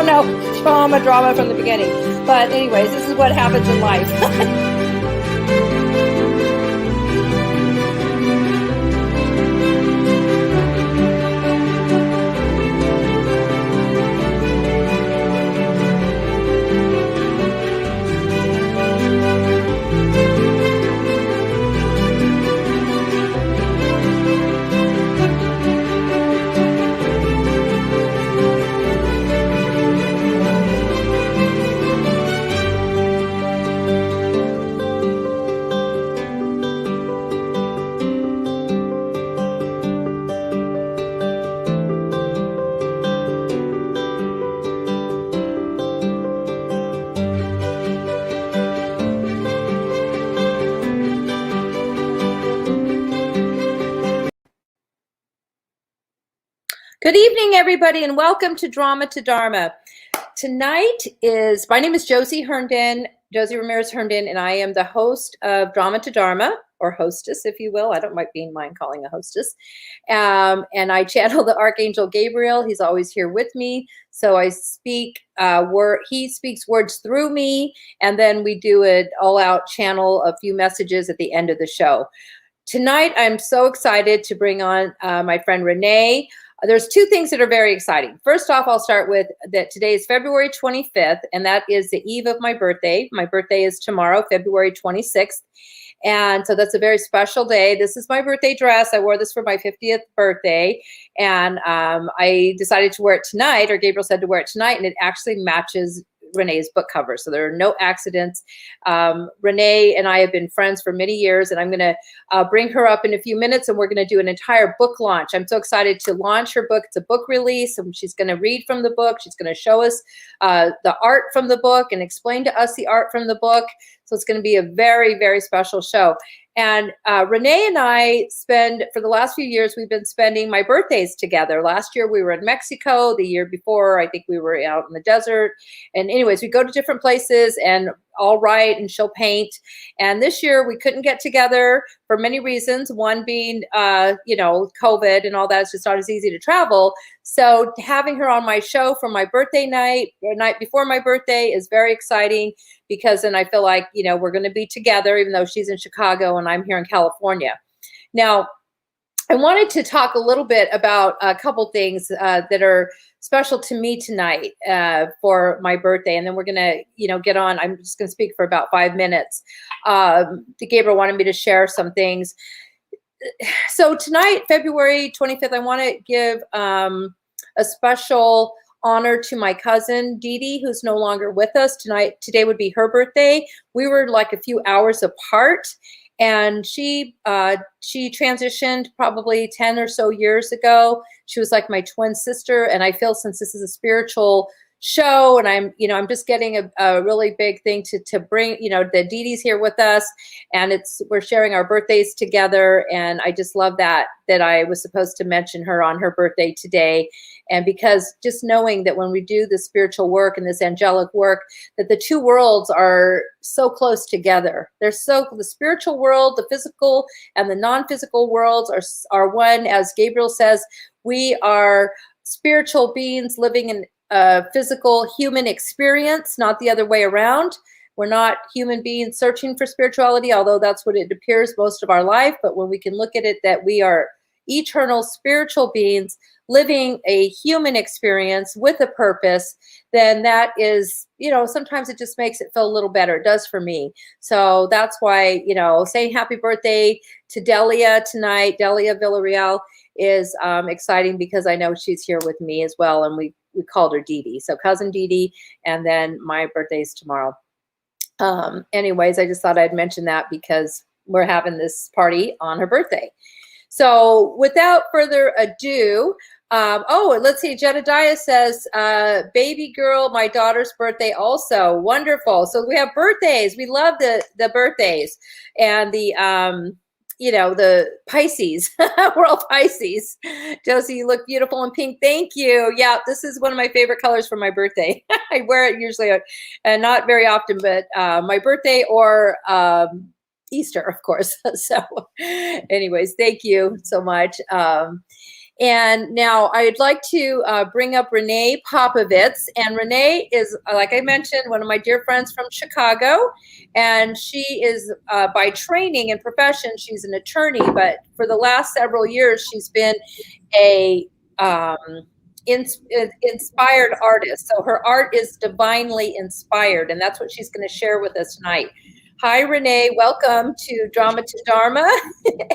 no, drama from the beginning. But anyways, this is what happens in life. Good evening, everybody, and welcome to Drama to Dharma. Tonight my name is Josie Herndon, Josie Ramirez Herndon, and I am the host of Drama to Dharma, or hostess, if you will. I don't mind calling a hostess. And I channel the archangel Gabriel. He's always here with me. So I speak he speaks words through me, and then we do an all-out channel, a few messages at the end of the show. Tonight, I'm so excited to bring on my friend Renee. There's two things that are very exciting. First off, I'll start with that today is February 25th, and that is the eve of my birthday. My birthday is tomorrow, February 26th. And so that's a very special day. This is my birthday dress. I wore this for my 50th birthday. And I decided to wear it tonight, or Gabriel said to wear it tonight, and it actually matches Renee's book cover. So there are no accidents. Renee and I have been friends for many years, and I'm going to bring her up in a few minutes, and we're going to do an entire book launch. I'm so excited to launch her book. It's a book release, and she's going to read from the book. She's going to show us the art from the book and explain to us the art from the book. So it's going to be a very, very special show. And Renee and I for the last few years, we've been spending my birthdays together. Last year we were in Mexico. The year before, I think we were out in the desert. And anyways, we go to different places and I'll write and she'll paint. And this year we couldn't get together for many reasons. One being, COVID and all that. It's just not as easy to travel. So having her on my show for my birthday night, or night before my birthday, is very exciting, because then I feel like, we're going to be together, even though she's in Chicago and I'm here in California. Now, I wanted to talk a little bit about a couple things that are special to me tonight for my birthday. And then we're going to, get on. I'm just going to speak for about 5 minutes. Gabriel wanted me to share some things. So tonight, February 25th, I want to give a special honor to my cousin Dee Dee, who's no longer with us tonight. Today would be her birthday. We were like a few hours apart, and she transitioned probably 10 or so years ago. She was like my twin sister, and I feel, since this is a spiritual show, and I'm just getting a really big thing to bring, the Dee Dee's here with us, and we're sharing our birthdays together, and I just love that I was supposed to mention her on her birthday today. And because just knowing that when we do this spiritual work and this angelic work, that the two worlds are so close together. The spiritual world, the physical and the non-physical worlds are one. As Gabriel says, we are spiritual beings living in a physical human experience, not the other way around. We're not human beings searching for spirituality, although that's what it appears most of our life. But when we can look at it that we are eternal spiritual beings living a human experience with a purpose, then that is, sometimes it just makes it feel a little better. It does for me. So that's why, saying happy birthday to Delia tonight, Delia Villarreal, is exciting, because I know she's here with me as well. And we called her Dee Dee. So cousin Dee Dee, and then my birthday's tomorrow. Anyways, I just thought I'd mention that because we're having this party on her birthday. So without further ado, let's see. Jedediah says, baby girl, my daughter's birthday also. Wonderful. So we have birthdays. We love the birthdays, and the Pisces. We're all Pisces. Josie, you look beautiful in pink. Thank you. Yeah, this is one of my favorite colors for my birthday. I wear it usually, and not very often, but my birthday or Easter, of course. So anyways, thank you so much. And now I'd like to bring up Renee Popovits. And Renee is, like I mentioned, one of my dear friends from Chicago. And she is, by training and profession, she's an attorney. But for the last several years, she's been a inspired artist. So her art is divinely inspired. And that's what she's going to share with us tonight. Hi, Renee. Welcome to Drama to Dharma.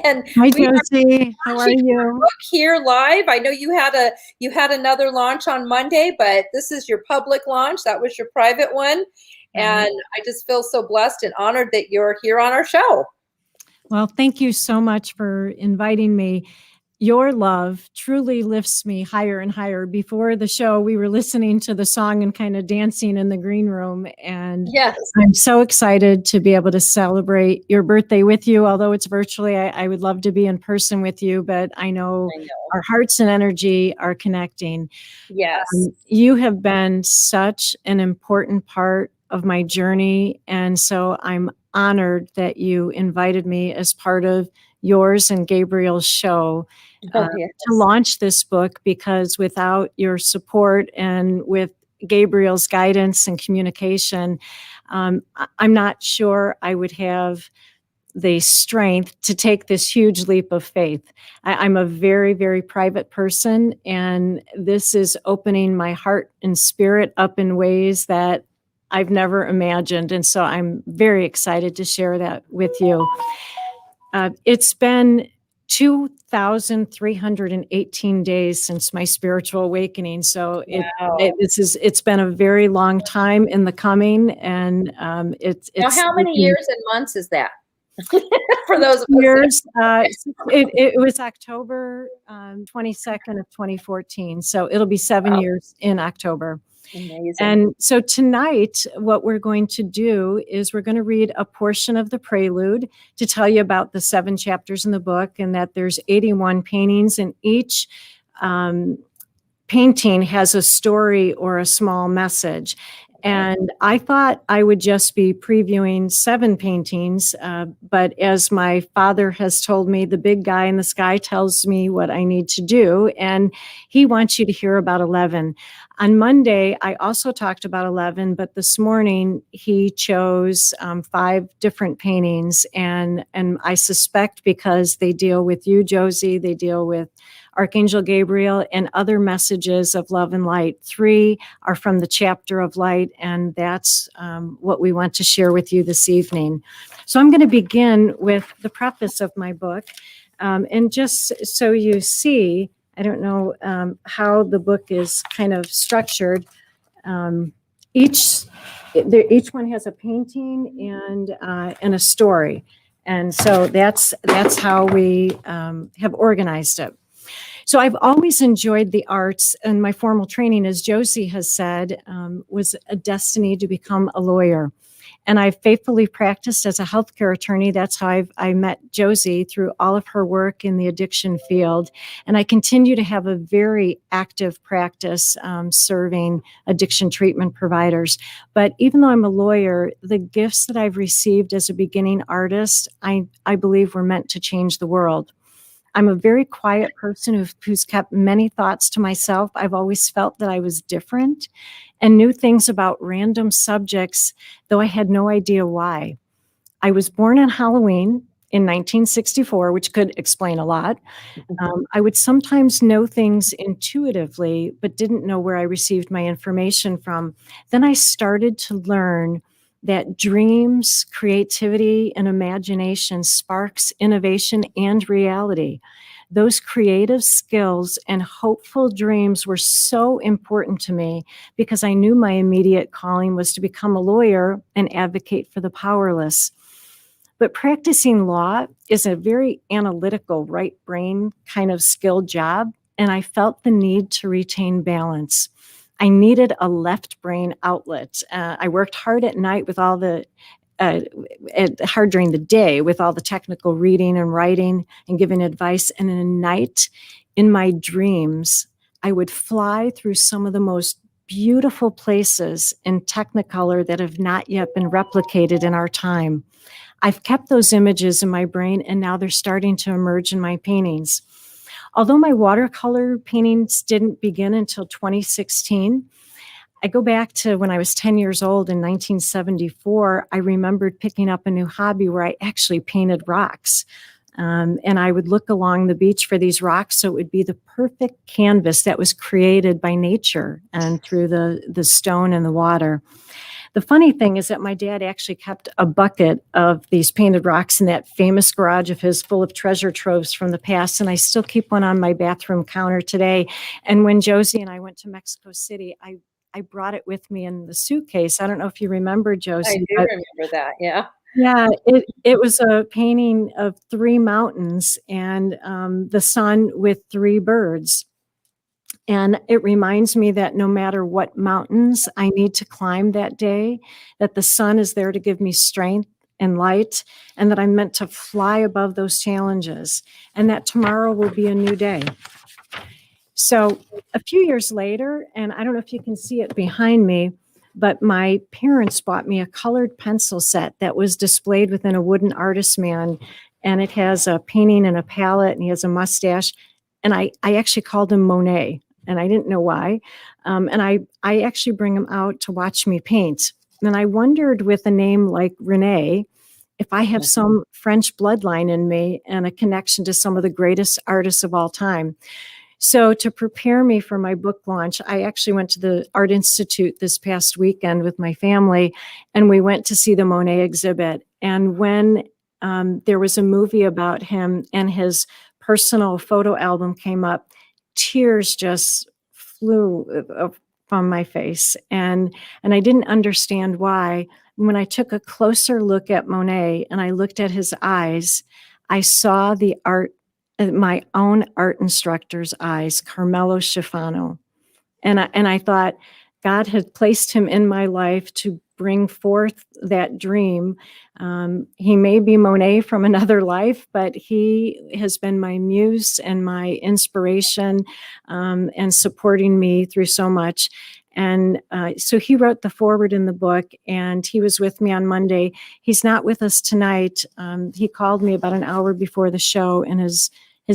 And hi, Josie. How are you? Here live. I know you had another launch on Monday, but this is your public launch. That was your private one, and I just feel so blessed and honored that you're here on our show. Well, thank you so much for inviting me. Your love truly lifts me higher and higher. Before the show, we were listening to the song and kind of dancing in the green room. And yes, I'm so excited to be able to celebrate your birthday with you. Although it's virtually, I would love to be in person with you, but I know our hearts and energy are connecting. Yes. You have been such an important part of my journey. And so I'm honored that you invited me as part of yours and Gabriel's show to launch this book, because without your support and with Gabriel's guidance and communication, I'm not sure I would have the strength to take this huge leap of faith. I'm a very, very private person, and this is opening my heart and spirit up in ways that I've never imagined. And so I'm very excited to share that with you. It's been 2,318 days since my spiritual awakening. So it's been a very long time in the coming. And it's now, how many years and months is that? For those years, it was October 22nd of 2014. So it'll be 7 years in October. Amazing. And so tonight, what we're going to do is we're going to read a portion of the prelude to tell you about the 7 chapters in the book, and that there's 81 paintings, and each painting has a story or a small message. And I thought I would just be previewing 7 paintings, but as my father has told me, the big guy in the sky tells me what I need to do, and he wants you to hear about 11. On Monday, I also talked about 11, but this morning he chose 5 different paintings, and I suspect because they deal with you, Josie, they deal with Archangel Gabriel and other messages of love and light. 3 are from the chapter of light, and that's what we want to share with you this evening. So I'm going to begin with the preface of my book. And just so you see, I don't know how the book is kind of structured. Each one has a painting and a story. And so that's how we have organized it. So I've always enjoyed the arts, and my formal training, as Josie has said, was a destiny to become a lawyer. And I've faithfully practiced as a healthcare attorney. That's how I met Josie, through all of her work in the addiction field. And I continue to have a very active practice serving addiction treatment providers. But even though I'm a lawyer, the gifts that I've received as a beginning artist, I believe were meant to change the world. I'm a very quiet person who's kept many thoughts to myself. I've always felt that I was different and knew things about random subjects, though I had no idea why. I was born on Halloween in 1964, which could explain a lot. I would sometimes know things intuitively, but didn't know where I received my information from. Then I started to learn that dreams, creativity, and imagination sparks innovation and reality. Those creative skills and hopeful dreams were so important to me because I knew my immediate calling was to become a lawyer and advocate for the powerless. But practicing law is a very analytical, right brain kind of skilled job, and I felt the need to retain balance. I needed a left brain outlet. I worked hard at night with all the, hard during the day with all the technical reading and writing and giving advice. And at night, in my dreams, I would fly through some of the most beautiful places in Technicolor that have not yet been replicated in our time. I've kept those images in my brain, and now they're starting to emerge in my paintings. although my watercolor paintings didn't begin until 2016, I go back to when I was 10 years old in 1974. I remembered picking up a new hobby where I actually painted rocks. And I would look along the beach for these rocks, so it would be the perfect canvas that was created by nature and through the stone and the water. The funny thing is that my dad actually kept a bucket of these painted rocks in that famous garage of his full of treasure troves from the past, and I still keep one on my bathroom counter today. And when Josie and I went to Mexico City, I brought it with me in the suitcase. I don't know if you remember, Josie. I do remember that, yeah. Yeah, it was a painting of 3 mountains and the sun with 3 birds. And it reminds me that no matter what mountains I need to climb that day, that the sun is there to give me strength and light, and that I'm meant to fly above those challenges, and that tomorrow will be a new day. So a few years later, and I don't know if you can see it behind me, but my parents bought me a colored pencil set that was displayed within a wooden artist man, and it has a painting and a palette, and he has a mustache, and I actually called him Monet, and I didn't know why, and I actually bring him out to watch me paint, and I wondered with a name like Renee, if I have some French bloodline in me and a connection to some of the greatest artists of all time. So to prepare me for my book launch, I actually went to the Art Institute this past weekend with my family, and we went to see the Monet exhibit. And when there was a movie about him and his personal photo album came up, tears just flew from my face. And I didn't understand why. When I took a closer look at Monet and I looked at his eyes, I saw the art, my own art instructor's eyes, Carmelo Schifano. And I thought God had placed him in my life to bring forth that dream. He may be Monet from another life, but he has been my muse and my inspiration, and supporting me through so much. And so he wrote the foreword in the book, and he was with me on Monday. He's not with us tonight. He called me about an hour before the show, and his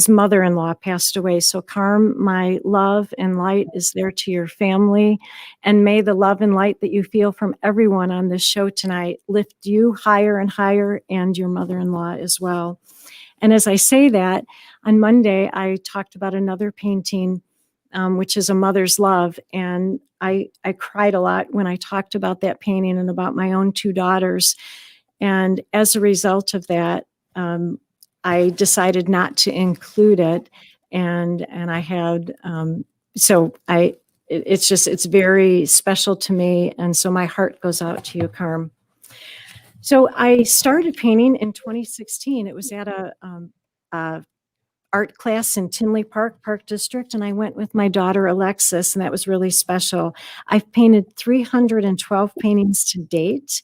mother-in-law passed away. So Carm, my love and light is there to your family. And may the love and light that you feel from everyone on this show tonight lift you higher and higher, and your mother-in-law as well. And as I say that, on Monday, I talked about another painting, which is a mother's love. And I cried a lot when I talked about that painting and about my own 2 daughters. And as a result of that, I decided not to include it, and I had it's very special to me, and so my heart goes out to you, Carm. So I started painting in 2016. It was at a art class in Tinley Park District, and I went with my daughter Alexis, and that was really special. I've painted 312 paintings to date.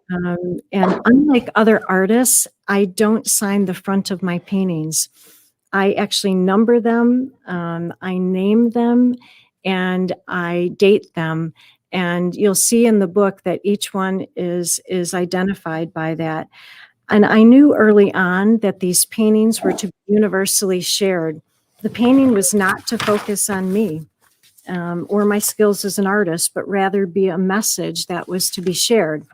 And unlike other artists, I don't sign the front of my paintings. I actually number them, I name them, and I date them. And you'll see in the book that each one is identified by that. And I knew early on that these paintings were to be universally shared. The painting was not to focus on me or my skills as an artist, but rather be a message that was to be shared,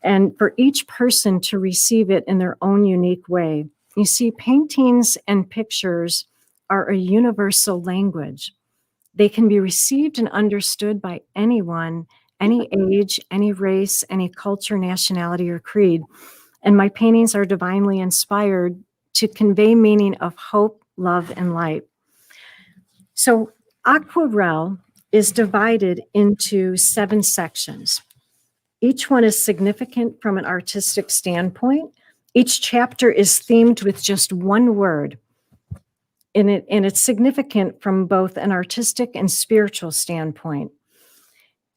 and for each person to receive it in their own unique way. You see, paintings and pictures are a universal language. They can be received and understood by anyone, any age, any race, any culture, nationality, or creed. And my paintings are divinely inspired to convey meaning of hope, love, and light. So Aquarelle is divided into 7 sections. Each one is significant from an artistic standpoint. Each chapter is themed with just one word, and it's significant from both an artistic and spiritual standpoint.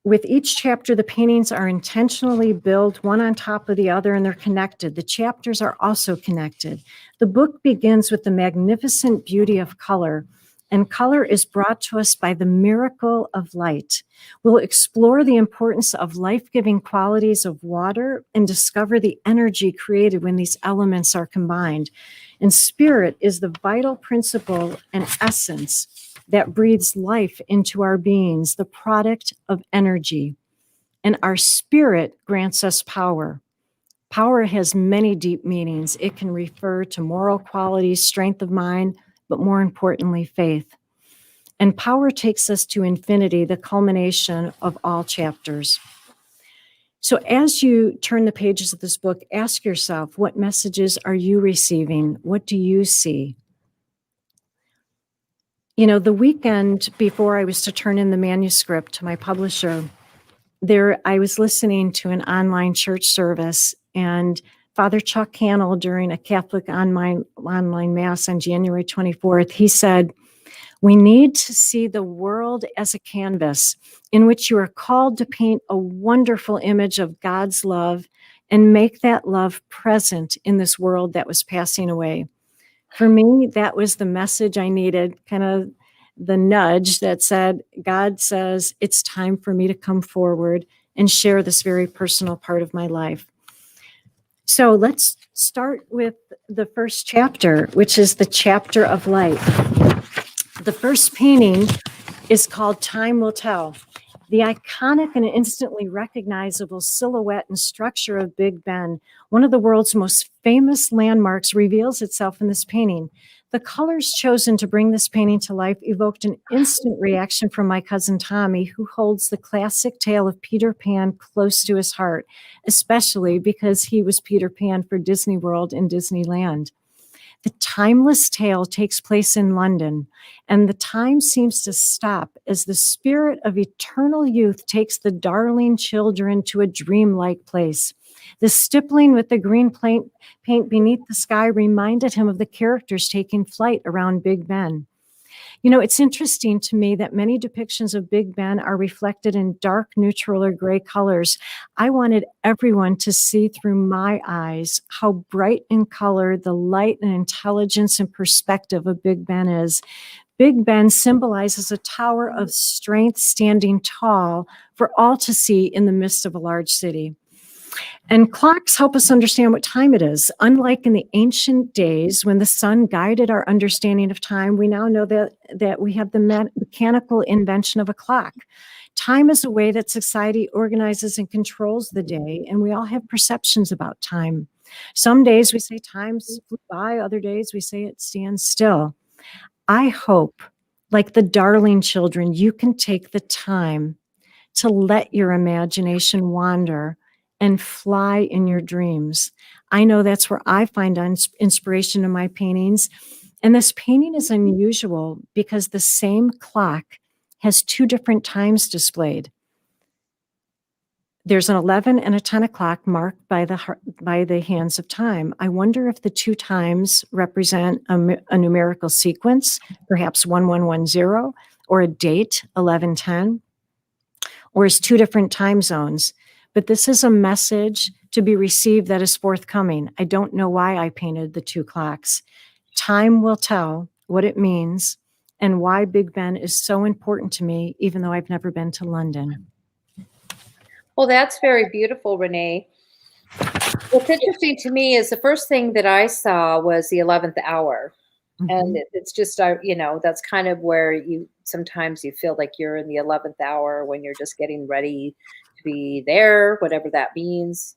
With each chapter, the paintings are intentionally built one on top of the other, and they're connected. The chapters are also connected. The book begins with the magnificent beauty of color, and color is brought to us by the miracle of light. We'll explore the importance of life-giving qualities of water and discover the energy created when these elements are combined. And spirit is the vital principle and essence that breathes life into our beings, the product of energy. And our spirit grants us power. Power has many deep meanings. It can refer to moral qualities, strength of mind, but more importantly, faith. And power takes us to infinity, the culmination of all chapters. So as you turn the pages of this book, ask yourself, what messages are you receiving? What do you see? You know, the weekend before I was to turn in the manuscript to my publisher, I was listening to an online church service, and Father Chuck Cannell, during a Catholic online mass on January 24th, he said, "We need to see the world as a canvas in which you are called to paint a wonderful image of God's love and make that love present in this world that was passing away." For me, that was the message I needed, kind of the nudge that said, God says, it's time for me to come forward and share this very personal part of my life. So let's start with the first chapter, which is the chapter of light. The first painting is called Time Will Tell. The iconic and instantly recognizable silhouette and structure of Big Ben, one of the world's most famous landmarks, reveals itself in this painting. The colors chosen to bring this painting to life evoked an instant reaction from my cousin Tommy, who holds the classic tale of Peter Pan close to his heart, especially because he was Peter Pan for Disney World and Disneyland. The timeless tale takes place in London, and the time seems to stop as the spirit of eternal youth takes the darling children to a dreamlike place. The stippling with the green paint beneath the sky reminded him of the characters taking flight around Big Ben. You know, it's interesting to me that many depictions of Big Ben are reflected in dark, neutral, or gray colors. I wanted everyone to see through my eyes how bright in color the light and intelligence and perspective of Big Ben is. Big Ben symbolizes a tower of strength standing tall for all to see in the midst of a large city. And clocks help us understand what time it is. Unlike in the ancient days when the sun guided our understanding of time, we now know that we have the mechanical invention of a clock. Time is a way that society organizes and controls the day, and we all have perceptions about time. Some days we say time flew by, other days we say it stands still. I hope, like the darling children, you can take the time to let your imagination wander and fly in your dreams. I know that's where I find inspiration in my paintings. And this painting is unusual because the same clock has two different times displayed. There's an 11 and a 10 o'clock marked by the hands of time. I wonder if the two times represent a numerical sequence, perhaps 1110, or a date, 1110, or as two different time zones. But this is a message to be received that is forthcoming. I don't know why I painted the two clocks. Time will tell what it means and why Big Ben is so important to me, even though I've never been to London. Well, that's very beautiful, Renee. What's interesting to me is the first thing that I saw was the 11th hour. Mm-hmm. And it's just, that's kind of where sometimes you feel like you're in the 11th hour when you're just getting ready to be there, whatever that means,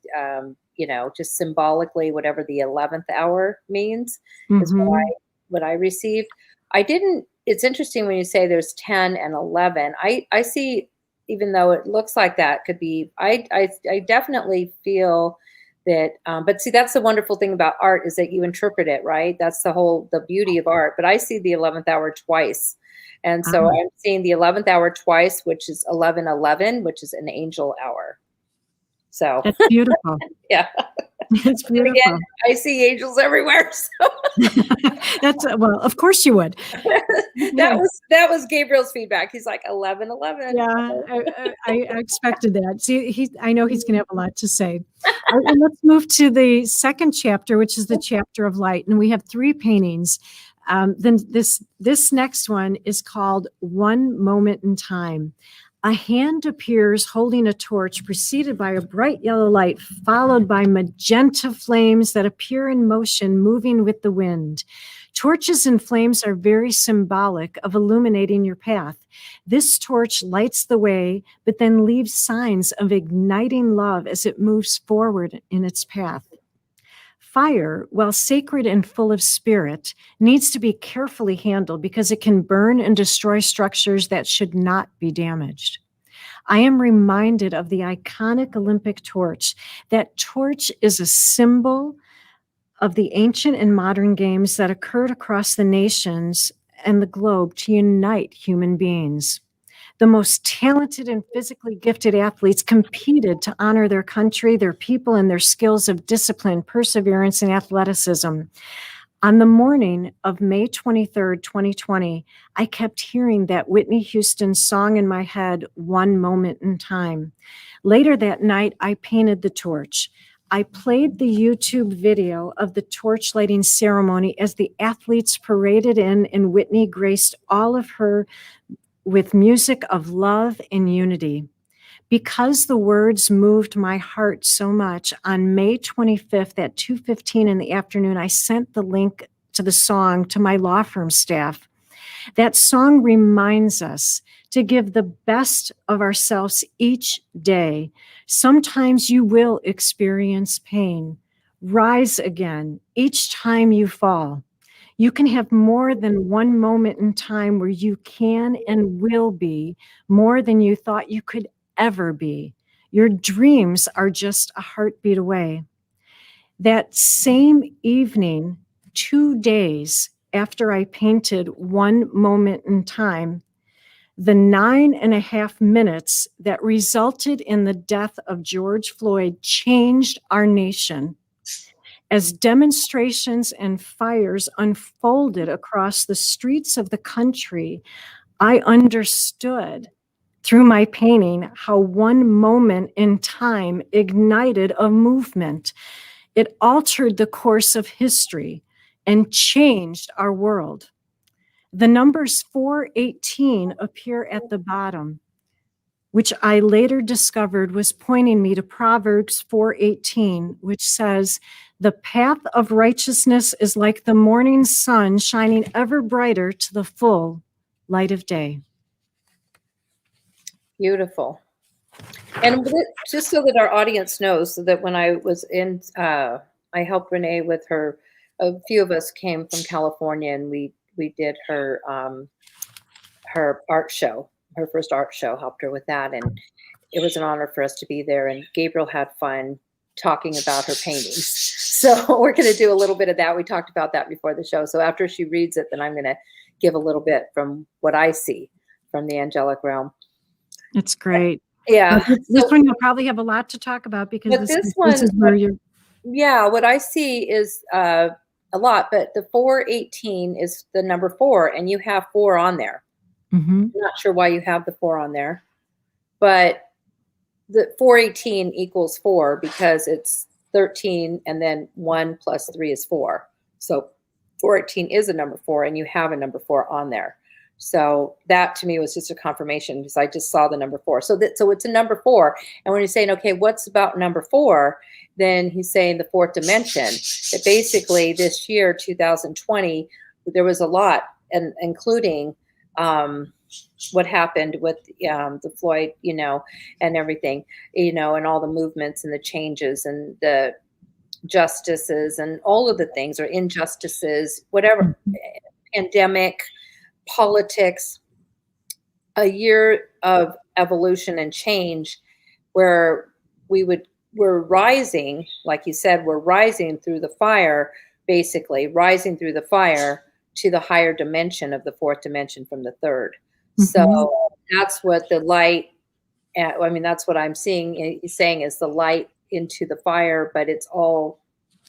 just symbolically, whatever the 11th hour means is what I received. It's interesting when you say there's 10 and 11. I see, even though it looks like that could be, I definitely feel that, but see, that's the wonderful thing about art is that you interpret it, right? That's the beauty of art. But I see the 11th hour twice. And so I'm seeing the 11th hour twice, which is 11:11, which is an angel hour. So that's beautiful. Yeah. It's beautiful. Again, I see angels everywhere. So. That's well, of course you would. That was Gabriel's feedback. He's like 11:11. Yeah, I expected that. See, I know he's going to have a lot to say. And let's move to the second chapter, which is the chapter of light, and we have three paintings. Then this next one is called One Moment in Time. A hand appears holding a torch preceded by a bright yellow light, followed by magenta flames that appear in motion, moving with the wind. Torches and flames are very symbolic of illuminating your path. This torch lights the way, but then leaves signs of igniting love as it moves forward in its path. Fire, while sacred and full of spirit, needs to be carefully handled because it can burn and destroy structures that should not be damaged. I am reminded of the iconic Olympic torch. That torch is a symbol of the ancient and modern games that occurred across the nations and the globe to unite human beings. The most talented and physically gifted athletes competed to honor their country, their people, and their skills of discipline, perseverance, and athleticism. On the morning of May 23rd, 2020, I kept hearing that Whitney Houston song in my head, "One Moment in Time." Later that night, I painted the torch. I played the YouTube video of the torch lighting ceremony as the athletes paraded in, and Whitney graced all of her with music of love and unity. Because the words moved my heart so much, on May 25th at 2:15 in the afternoon, I sent the link to the song to my law firm staff. That song reminds us to give the best of ourselves each day. Sometimes you will experience pain. Rise again each time you fall. You can have more than one moment in time where you can and will be more than you thought you could ever be. Your dreams are just a heartbeat away. That same evening, 2 days after I painted One Moment in Time, the 9.5 minutes that resulted in the death of George Floyd changed our nation. As demonstrations and fires unfolded across the streets of the country, I understood through my painting how one moment in time ignited a movement. It altered the course of history and changed our world. The numbers 418 appear at the bottom, which I later discovered was pointing me to Proverbs 4:18, which says, "The path of righteousness is like the morning sun shining ever brighter to the full light of day." Beautiful. And just so that our audience knows, so that when I was in, I helped Renee with her. A few of us came from California, and we did her her art show, her first art show. Helped her with that, and it was an honor for us to be there. And Gabriel had fun talking about her paintings. So we're going to do a little bit of that. We talked about that before the show. So after she reads it, then I'm going to give a little bit from what I see from the angelic realm. It's great. Yeah. This one you'll probably have a lot to talk about because this is where you're. Yeah, what I see is a lot, but the 418 is the number 4, and you have 4 on there. Mm-hmm. I'm not sure why you have the 4 on there, but the 418 equals 4 because it's 13, and then 1 plus 3 is 4. So 418 is a number 4, and you have a number 4 on there. So that to me was just a confirmation because I just saw the number 4. So it's a number 4. And when you're saying, okay, what's about number 4? Then he's saying the 4th dimension. That basically this year, 2020, there was a lot, and including what happened with the Floyd, and everything, and all the movements and the changes and the justices and all of the things, or injustices, whatever, pandemic, politics, a year of evolution and change where we're rising, like you said, we're rising through the fire, basically rising through the fire to the higher dimension of the 4th dimension from the 3rd. Mm-hmm. So that's what the light, that's what I'm seeing, he's saying, is the light into the fire, but it's all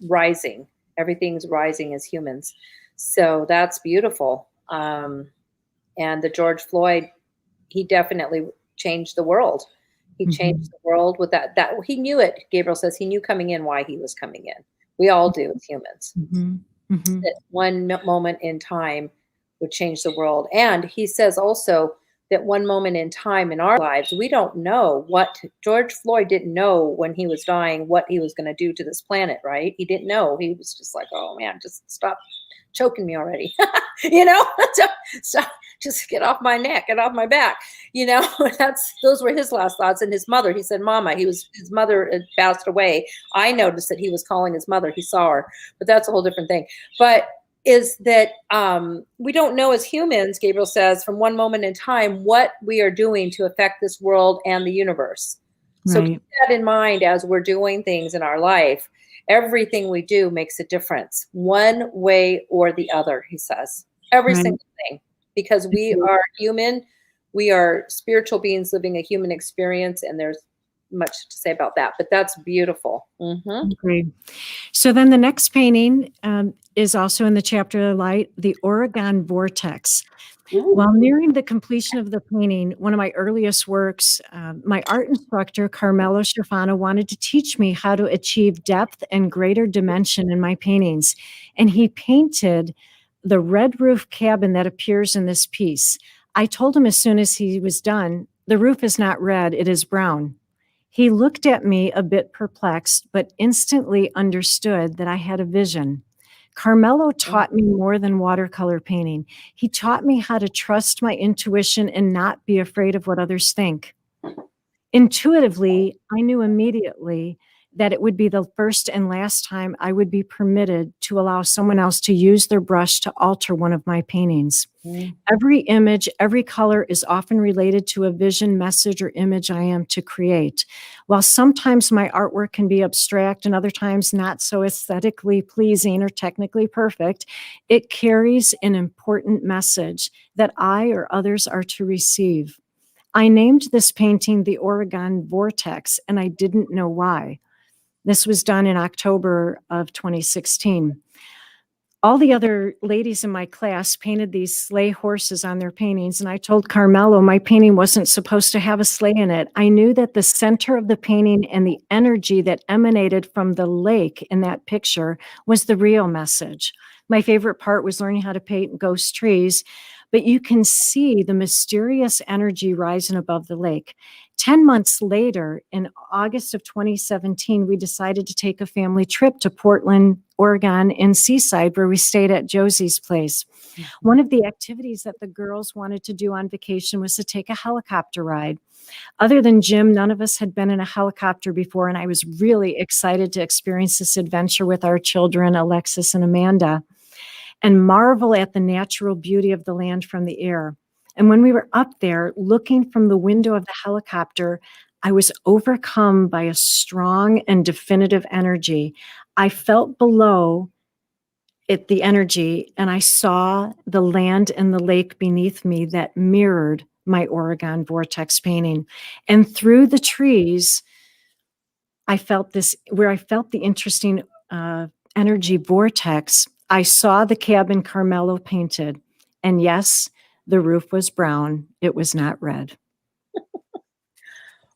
rising. Everything's rising as humans. So that's beautiful. And the George Floyd, he definitely changed the world. He changed the world with that he knew it. Gabriel says he knew coming in why he was coming in. We all do as humans. That one moment in time would change the world. And he says also that one moment in time in our lives, we don't know what George Floyd didn't know when he was dying, what he was going to do to this planet, right? He didn't know. He was just like, oh man, just stop choking me already. You know, so just get off my neck, get off my back. You know, those were his last thoughts. And his mother, he said, Mama, his mother had passed away. I noticed that he was calling his mother. He saw her, but that's a whole different thing. But is that we don't know as humans, Gabriel says, from one moment in time, what we are doing to affect this world and the universe. So keep that in mind as we're doing things in our life. Everything we do makes a difference, one way or the other, he says. Every single thing, because we are human. We are spiritual beings living a human experience, and there's much to say about that, but that's beautiful. Great. So then the next painting is also in the chapter of light, the Oregon Vortex. Ooh. While nearing the completion of the painting, one of my earliest works, my art instructor, Carmelo Schifano, wanted to teach me how to achieve depth and greater dimension in my paintings. And he painted the red roof cabin that appears in this piece. I told him as soon as he was done, the roof is not red, it is brown. He looked at me a bit perplexed, but instantly understood that I had a vision. Carmelo taught me more than watercolor painting. He taught me how to trust my intuition and not be afraid of what others think. Intuitively, I knew immediately that it would be the first and last time I would be permitted to allow someone else to use their brush to alter one of my paintings. Every image, every color is often related to a vision, message, or image I am to create. While sometimes my artwork can be abstract and other times not so aesthetically pleasing or technically perfect, it carries an important message that I or others are to receive. I named this painting the Oregon Vortex, and I didn't know why. This was done in October of 2016. All the other ladies in my class painted these sleigh horses on their paintings, and I told Carmelo my painting wasn't supposed to have a sleigh in it. I knew that the center of the painting and the energy that emanated from the lake in that picture was the real message. My favorite part was learning how to paint ghost trees, but you can see the mysterious energy rising above the lake. 10 months later, in August of 2017, we decided to take a family trip to Portland, Oregon, in Seaside, where we stayed at Josie's place. One of the activities that the girls wanted to do on vacation was to take a helicopter ride. Other than Jim, none of us had been in a helicopter before, and I was really excited to experience this adventure with our children, Alexis and Amanda, and marvel at the natural beauty of the land from the air. And when we were up there looking from the window of the helicopter, I was overcome by a strong and definitive energy. I felt below it the energy, and I saw the land and the lake beneath me that mirrored my Oregon Vortex painting. And through the trees, I felt this, where I felt the interesting energy vortex, I saw the cabin Carmelo painted. And yes, the roof was brown. It was not red.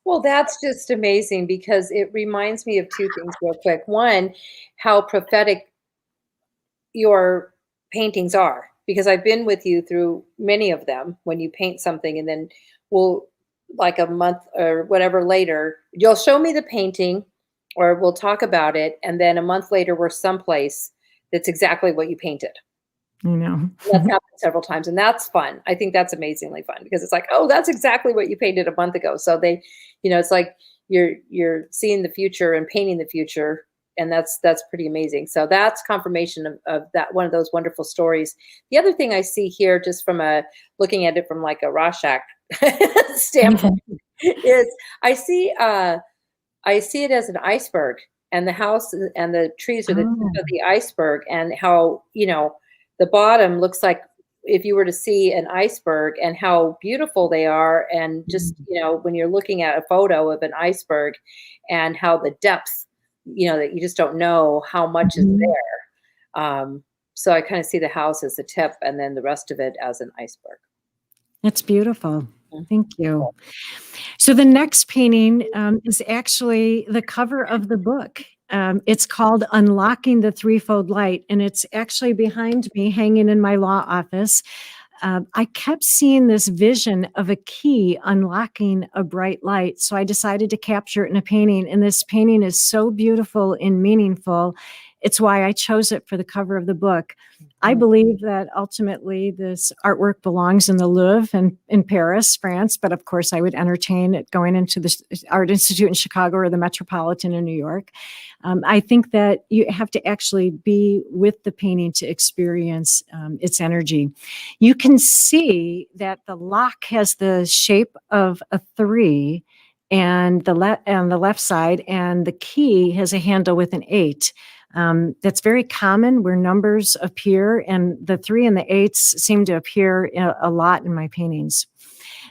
Well, that's just amazing, because it reminds me of two things real quick. One, how prophetic your paintings are, because I've been with you through many of them when you paint something, and then like a month or whatever later, you'll show me the painting or we'll talk about it. And then a month later, we're someplace that's exactly what you painted. You know, that's happened several times, and that's fun. I think that's amazingly fun, because it's like, oh, that's exactly what you painted a month ago. So they, it's like you're seeing the future and painting the future, and that's pretty amazing. So that's confirmation of that, one of those wonderful stories. The other thing I see here, just from looking at it from like a Rorschach standpoint, is I see it as an iceberg, and the house and the trees are the tip of the iceberg, and how the bottom looks like if you were to see an iceberg, and how beautiful they are. And just, when you're looking at a photo of an iceberg, and how the depth, that you just don't know how much is there. So I kind of see the house as the tip, and then the rest of it as an iceberg. That's beautiful. Thank you. So the next painting is actually the cover of the book. It's called Unlocking the Threefold Light, and it's actually behind me, hanging in my law office. I kept seeing this vision of a key unlocking a bright light. So I decided to capture it in a painting. And this painting is so beautiful and meaningful. It's why I chose it for the cover of the book. I believe that ultimately this artwork belongs in the Louvre in Paris, France. But of course, I would entertain it going into the Art Institute in Chicago or the Metropolitan in New York. I think that you have to actually be with the painting to experience its energy. You can see that the lock has the shape of a 3 and on the left side, and the key has a handle with an 8. That's very common where numbers appear, and the 3 and the 8s seem to appear a lot in my paintings.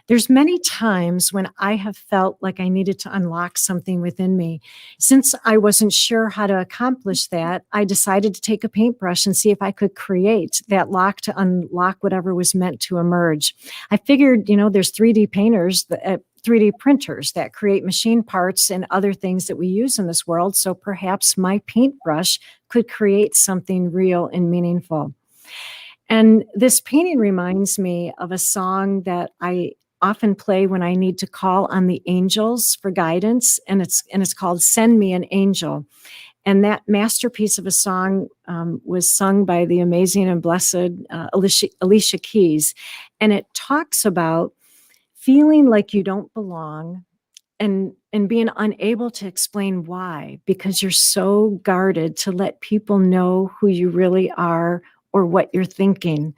There's many times when I have felt like I needed to unlock something within me. Since I wasn't sure how to accomplish that, I decided to take a paintbrush and see if I could create that lock to unlock whatever was meant to emerge. I figured, there's 3D painters, 3D printers that create machine parts and other things that we use in this world. So perhaps my paintbrush could create something real and meaningful. And this painting reminds me of a song that I often play when I need to call on the angels for guidance, and it's called "Send Me an Angel." And that masterpiece of a song was sung by the amazing and blessed Alicia Keys, and it talks about feeling like you don't belong and being unable to explain why, because you're so guarded to let people know who you really are or what you're thinking.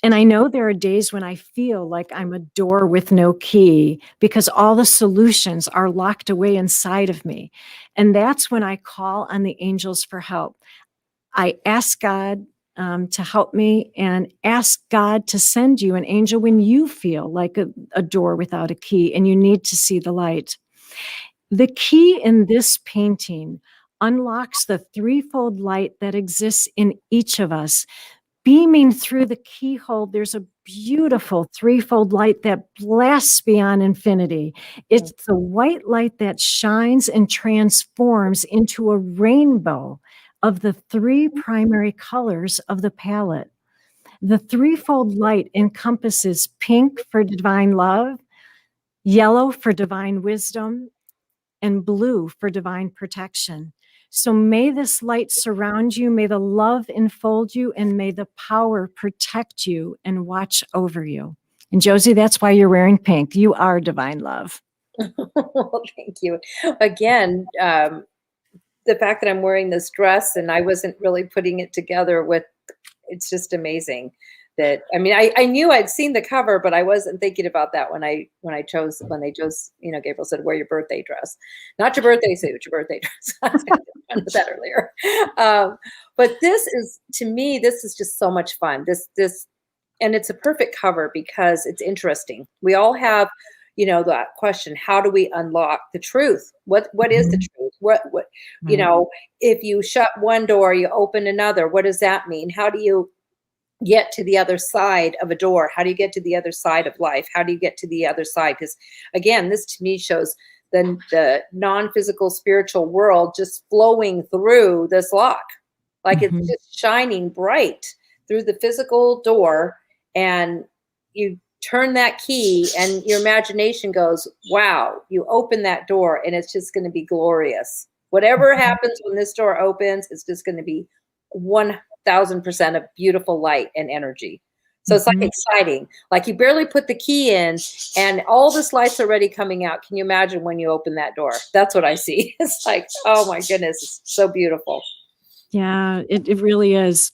And I know there are days when I feel like I'm a door with no key because all the solutions are locked away inside of me. And that's when I call on the angels for help. I ask God to help me and ask God to send you an angel when you feel like a door without a key and you need to see the light. The key in this painting unlocks the threefold light that exists in each of us. Beaming through the keyhole, there's a beautiful threefold light that blasts beyond infinity. It's the white light that shines and transforms into a rainbow of the 3 primary colors of the palette. The threefold light encompasses pink for divine love, yellow for divine wisdom, and blue for divine protection. So may this light surround you, may the love enfold you, and may the power protect you and watch over you. And Josie, that's why you're wearing pink. You are divine love. Well, thank you. Again, the fact that I'm wearing this dress and I wasn't really putting it together it's just amazing. I knew I'd seen the cover, but I wasn't thinking about that when they chose, Gabriel said, wear your birthday dress, not your birthday suit, your birthday dress. I was with that earlier. But to me, this is just so much fun. And it's a perfect cover because it's interesting. We all have, that question, how do we unlock the truth? What is the truth? What, if you shut one door, you open another. What does that mean? How do you get to the other side of a door? How do you get to the other side of life? How do you get to the other side? Because again, this to me shows the non-physical spiritual world just flowing through this lock. Like it's just shining bright through the physical door, and you turn that key and your imagination goes, wow, you open that door and it's just going to be glorious. Whatever happens when this door opens, it's just going to be 1,000% of beautiful light and energy. So it's like exciting. Like you barely put the key in and all this light's already coming out. Can you imagine when you open that door? That's what I see. It's like, oh my goodness, it's so beautiful. Yeah, it really is.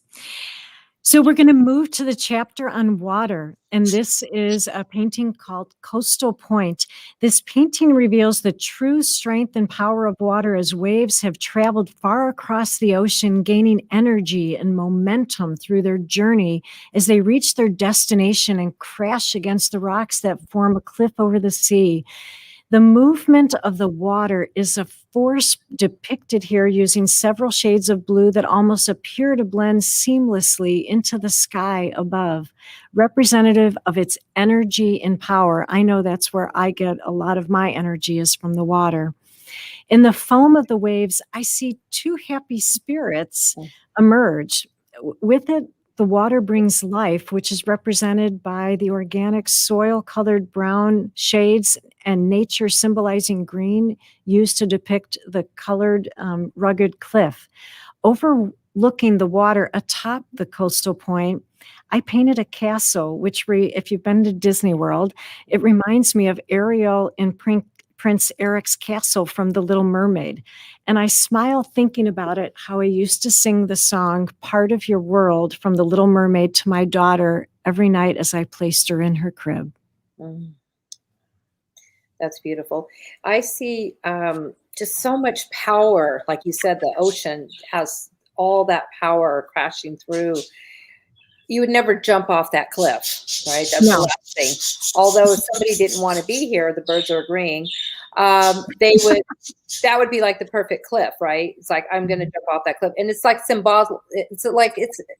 So we're going to move to the chapter on water, and this is a painting called Coastal Point. This painting reveals the true strength and power of water as waves have traveled far across the ocean, gaining energy and momentum through their journey as they reach their destination and crash against the rocks that form a cliff over the sea. The movement of the water is a force depicted here using several shades of blue that almost appear to blend seamlessly into the sky above, representative of its energy and power. I know that's where I get a lot of my energy is from the water. In the foam of the waves, I see 2 happy spirits emerge. With it, The water brings life, which is represented by the organic soil-colored brown shades and nature symbolizing green used to depict the colored rugged cliff. Overlooking the water atop the coastal point, I painted a castle, which, if you've been to Disney World, it reminds me of Ariel in Prince Eric's castle from The Little Mermaid. And I smile thinking about it, how I used to sing the song, Part of Your World, from The Little Mermaid to my daughter every night as I placed her in her crib. Mm. That's beautiful. I see just so much power. Like you said, the ocean has all that power crashing through. You would never jump off that cliff, right? That's the last thing. Although if somebody didn't want to be here, the birds are agreeing, that would be like the perfect cliff, right? It's like, I'm going to jump off that cliff. And it's like symbolic. It's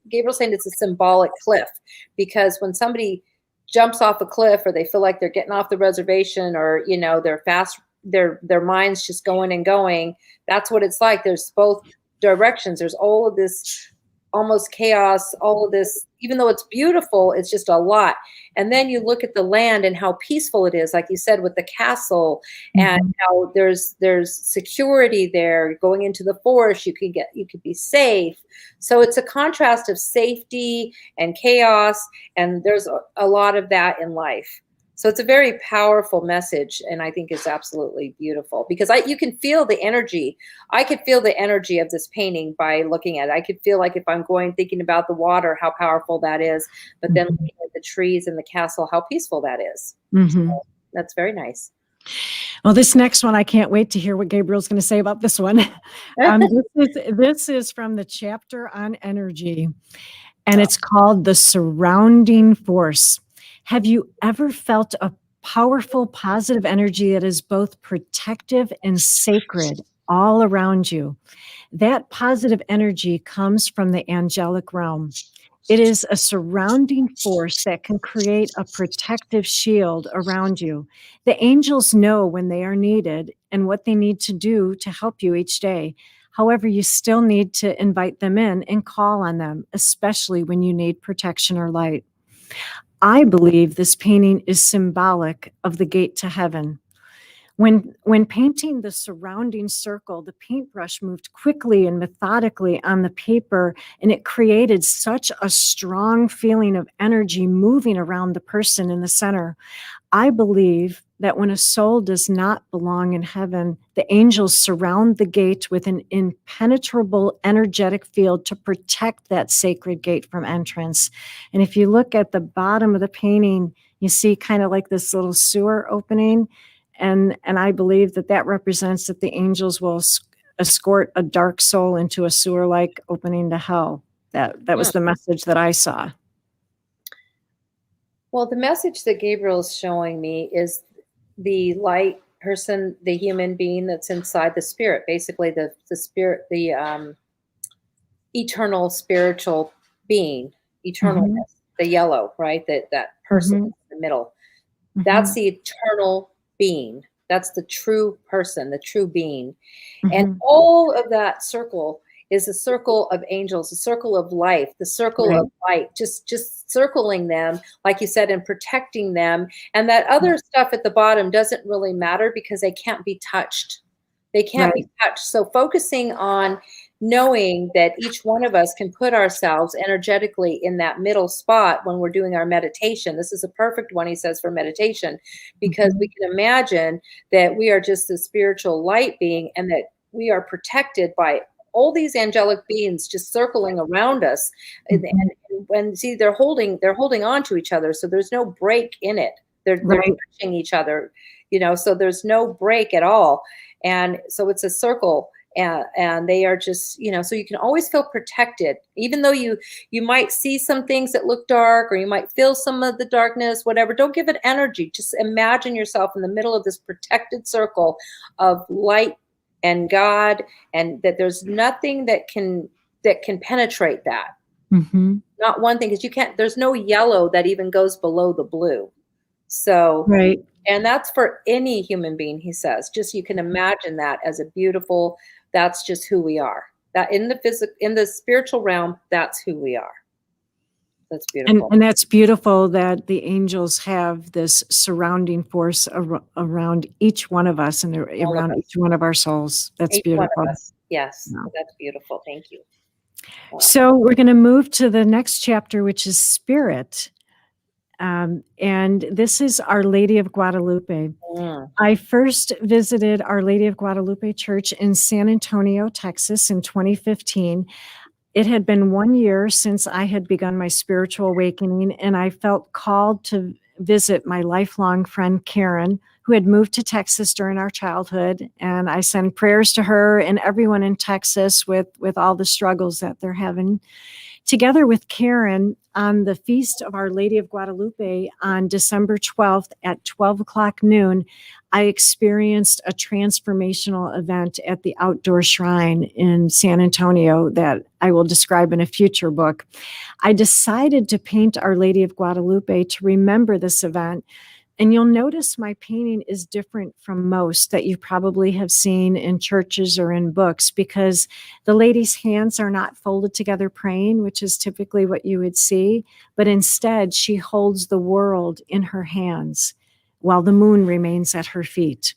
Gabriel saying it's a symbolic cliff, because when somebody jumps off a cliff, or they feel like they're getting off the reservation, or, they're fast, their mind's just going and going. That's what it's like. There's both directions. There's all of this almost chaos, all of this, even though it's beautiful, it's just a lot. And then you look at the land and how peaceful it is, like you said, with the castle, and how there's security there. Going into the forest, you could be safe. So it's a contrast of safety and chaos, and there's a lot of that in life. So it's a very powerful message, and I think it's absolutely beautiful, because you can feel the energy. I could feel the energy of this painting by looking at it. I could feel like, if I'm thinking about the water, how powerful that is, but then looking at the trees and the castle, how peaceful that is. So that's very nice. Well, this next one, I can't wait to hear what Gabriel's going to say about this one. This is from the chapter on energy, and it's called The Surrounding Force. Have you ever felt a powerful, positive energy that is both protective and sacred all around you? That positive energy comes from the angelic realm. It is a surrounding force that can create a protective shield around you. The angels know when they are needed and what they need to do to help you each day. However, you still need to invite them in and call on them, especially when you need protection or light. I believe this painting is symbolic of the gate to heaven. When painting the surrounding circle, the paintbrush moved quickly and methodically on the paper, and it created such a strong feeling of energy moving around the person in the center. I believe that when a soul does not belong in heaven, the angels surround the gate with an impenetrable energetic field to protect that sacred gate from entrance. And if you look at the bottom of the painting, you see kind of like this little sewer opening. And I believe that represents that the angels will escort a dark soul into a sewer-like opening to hell. That was the message that I saw. Well, the message that Gabriel is showing me is the light person, the human being that's inside the spirit, basically the spirit, the eternal spiritual being, eternalness, the yellow, right? That person in the middle. That's the eternal being. That's the true person, the true being. And all of that circle is a circle of angels, a circle of life, the circle of light, just circling them, like you said, and protecting them. And that other stuff at the bottom doesn't really matter, because they can't be touched. They can't be touched. So focusing on knowing that each one of us can put ourselves energetically in that middle spot when we're doing our meditation. This is a perfect one, he says, for meditation, because we can imagine that we are just the spiritual light being, and that we are protected by all these angelic beings just circling around us. And when see, they're holding on to each other, so there's no break in it. They're touching each other, so there's no break at all. And so it's a circle, and they are just, so you can always feel protected, even though you might see some things that look dark, or you might feel some of the darkness, whatever. Don't give it energy. Just imagine yourself in the middle of this protected circle of light and God, and that there's nothing that can penetrate that. Not one thing, because there's no yellow that even goes below the blue. So, and that's for any human being, he says. Just, you can imagine that as a beautiful, that's just who we are. That in the spiritual realm, that's who we are. That's beautiful. And that's beautiful that the angels have this surrounding force around each one of us and All of around us. each one of our souls. That's Each one beautiful. of us. Yes, Yeah. that's beautiful. Thank you. Wow. So we're going to move to the next chapter, which is spirit. And this is Our Lady of Guadalupe. I first visited Our Lady of Guadalupe Church in San Antonio, Texas in 2015. It had been 1 year since I had begun my spiritual awakening, and I felt called to visit my lifelong friend, Karen, who had moved to Texas during our childhood. And I send prayers to her and everyone in Texas with all the struggles that they're having. Together with Karen, on the Feast of Our Lady of Guadalupe on December 12th at 12 o'clock noon, I experienced a transformational event at the outdoor shrine in San Antonio that I will describe in a future book. I decided to paint Our Lady of Guadalupe to remember this event. And you'll notice my painting is different from most that you probably have seen in churches or in books, because the lady's hands are not folded together praying, which is typically what you would see, but instead she holds the world in her hands while the moon remains at her feet.